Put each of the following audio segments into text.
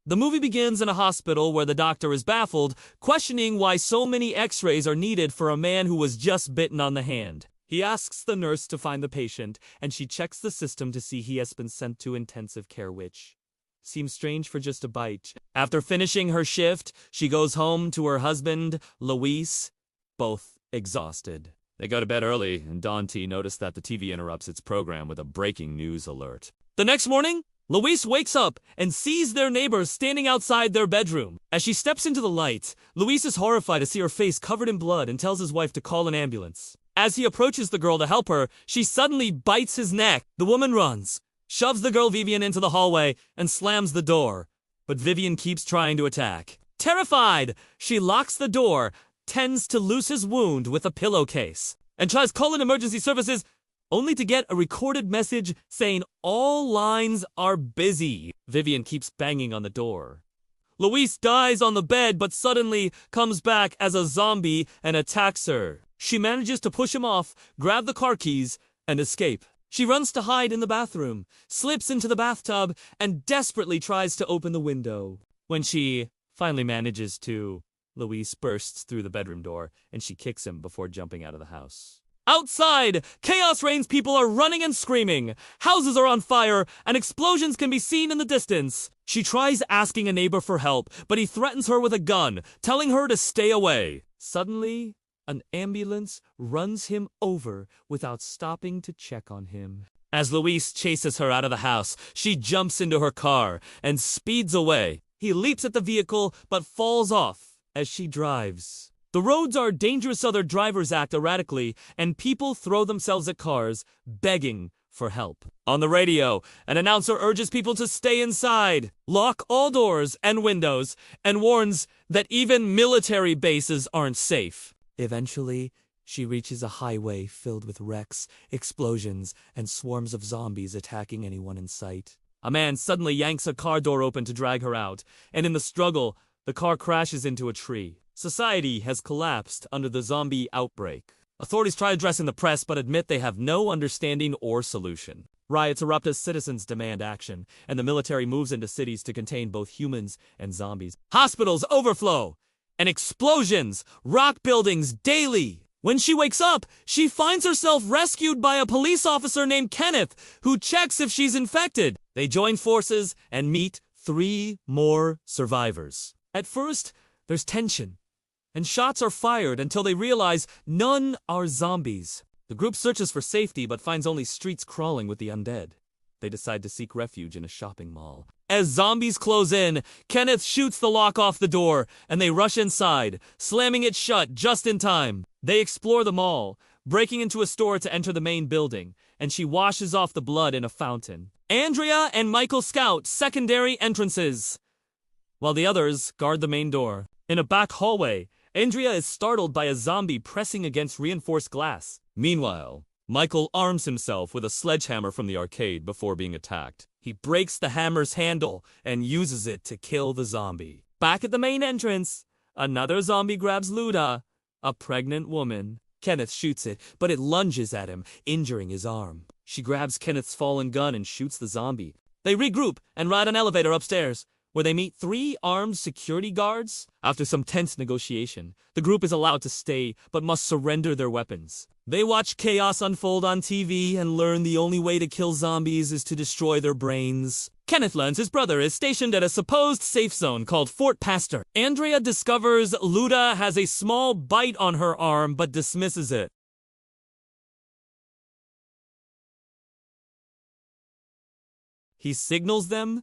The movie begins in a hospital where the doctor is baffled, questioning why so many x-rays are needed for a man who was just bitten on the hand. He asks the nurse to find the patient, and she checks the system to see he has been sent to intensive care, which seems strange for just a bite. After finishing her shift, she goes home to her husband, Luis, both exhausted. They go to bed early, and Dante notices that the TV interrupts its program with a breaking news alert. The next morning, Luis wakes up and sees their neighbor standing outside their bedroom. As she steps into the light, Luis is horrified to see her face covered in blood and tells his wife to call an ambulance. As he approaches the girl to help her, she suddenly bites his neck. The woman runs, shoves the girl Vivian into the hallway, and slams the door. But Vivian keeps trying to attack. Terrified, she locks the door, tends to loose his wound with a pillowcase, and tries calling emergency services, only to get a recorded message saying all lines are busy. Vivian keeps banging on the door. Luis dies on the bed but suddenly comes back as a zombie and attacks her. She manages to push him off, grab the car keys, and escape. She runs to hide in the bathroom, slips into the bathtub, and desperately tries to open the window. When she finally manages to, Luis bursts through the bedroom door, and she kicks him before jumping out of the house. Outside, chaos reigns. People are running and screaming. Houses are on fire, and explosions can be seen in the distance. She tries asking a neighbor for help, but he threatens her with a gun, telling her to stay away. Suddenly, an ambulance runs him over without stopping to check on him. As Luis chases her out of the house, she jumps into her car and speeds away. He leaps at the vehicle, but falls off as she drives. The roads are dangerous. Other drivers act erratically, and people throw themselves at cars, begging for help. On the radio, an announcer urges people to stay inside, lock all doors and windows, and warns that even military bases aren't safe. Eventually, she reaches a highway filled with wrecks, explosions, and swarms of zombies attacking anyone in sight. A man suddenly yanks a car door open to drag her out, and in the struggle, the car crashes into a tree. Society has collapsed under the zombie outbreak. Authorities try addressing the press but admit they have no understanding or solution. Riots erupt as citizens demand action, and the military moves into cities to contain both humans and zombies. Hospitals overflow, and explosions rock buildings daily. When she wakes up, she finds herself rescued by a police officer named Kenneth, who checks if she's infected. They join forces and meet 3 more survivors. At first, there's tension, and shots are fired until they realize none are zombies. The group searches for safety but finds only streets crawling with the undead. They decide to seek refuge in a shopping mall. As zombies close in, Kenneth shoots the lock off the door, and they rush inside, slamming it shut just in time. They explore the mall, breaking into a store to enter the main building, and she washes off the blood in a fountain. Andrea and Michael scout secondary entrances, while the others guard the main door. In a back hallway, Andrea is startled by a zombie pressing against reinforced glass. Meanwhile, Michael arms himself with a sledgehammer from the arcade before being attacked. He breaks the hammer's handle and uses it to kill the zombie. Back at the main entrance, another zombie grabs Luda, a pregnant woman. Kenneth shoots it, but it lunges at him, injuring his arm. She grabs Kenneth's fallen gun and shoots the zombie. They regroup and ride an elevator upstairs, where they meet 3 armed security guards. After some tense negotiation, the group is allowed to stay, but must surrender their weapons. They watch chaos unfold on TV and learn the only way to kill zombies is to destroy their brains. Kenneth learns his brother is stationed at a supposed safe zone called Fort Pastor. Andrea discovers Luda has a small bite on her arm, but dismisses it. He signals them,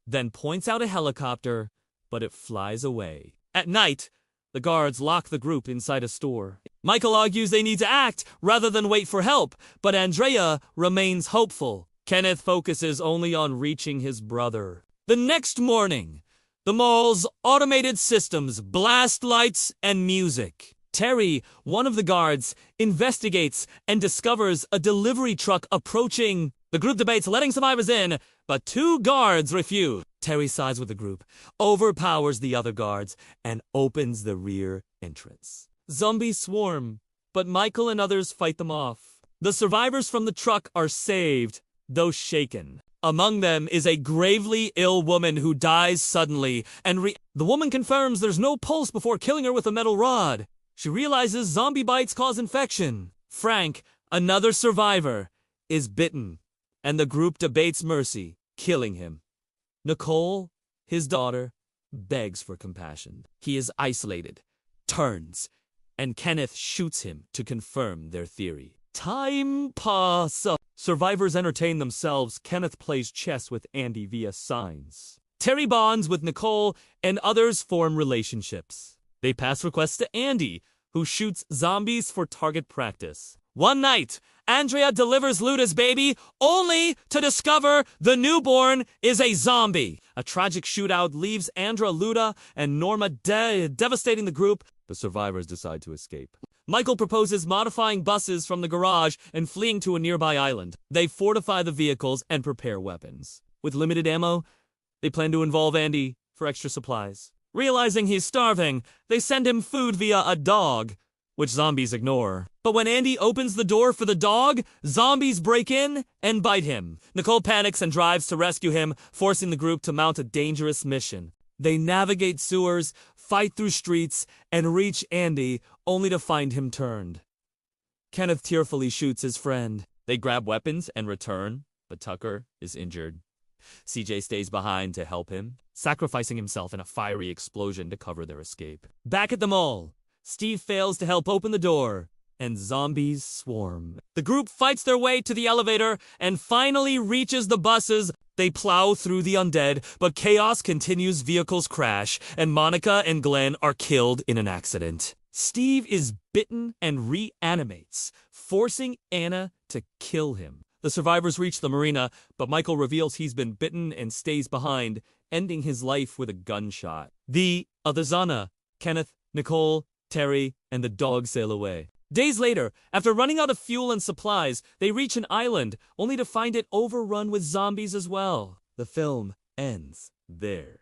then points out a helicopter, but it flies away. At night, the guards lock the group inside a store. Michael argues they need to act rather than wait for help, but Andrea remains hopeful. Kenneth focuses only on reaching his brother. The next morning, the mall's automated systems blast lights and music. Terry, one of the guards, investigates and discovers a delivery truck approaching. The group debates letting survivors in, but 2 guards refuse. Terry sides with the group, overpowers the other guards, and opens the rear entrance. Zombies swarm, but Michael and others fight them off. The survivors from the truck are saved, though shaken. Among them is a gravely ill woman who dies suddenly, and the woman confirms there's no pulse before killing her with a metal rod. She realizes zombie bites cause infection. Frank, another survivor, is bitten, and the group debates mercy, killing him. Nicole, his daughter, begs for compassion. He is isolated, turns, and Kenneth shoots him to confirm their theory. Time passes. Survivors entertain themselves. Kenneth plays chess with Andy via signs. Terry bonds with Nicole, and others form relationships. They pass requests to Andy, who shoots zombies for target practice. One night, Andrea delivers Luda's baby, only to discover the newborn is a zombie. A tragic shootout leaves Andrea, Luda, and Norma devastating the group. The survivors decide to escape. Michael proposes modifying buses from the garage and fleeing to a nearby island. They fortify the vehicles and prepare weapons. With limited ammo, they plan to involve Andy for extra supplies. Realizing he's starving, they send him food via a dog, which zombies ignore. But when Andy opens the door for the dog, zombies break in and bite him. Nicole panics and drives to rescue him, forcing the group to mount a dangerous mission. They navigate sewers, fight through streets, and reach Andy, only to find him turned. Kenneth tearfully shoots his friend. They grab weapons and return, but Tucker is injured. CJ stays behind to help him, sacrificing himself in a fiery explosion to cover their escape. Back at the mall, Steve fails to help open the door, and zombies swarm. The group fights their way to the elevator and finally reaches the buses. They plow through the undead, but chaos continues. Vehicles crash, and Monica and Glenn are killed in an accident. Steve is bitten and reanimates, forcing Anna to kill him. The survivors reach the marina, but Michael reveals he's been bitten and stays behind, ending his life with a gunshot. The others, Anna, Kenneth, Nicole, Terry, and the dog sail away. Days later, after running out of fuel and supplies, they reach an island, only to find it overrun with zombies as well. The film ends there.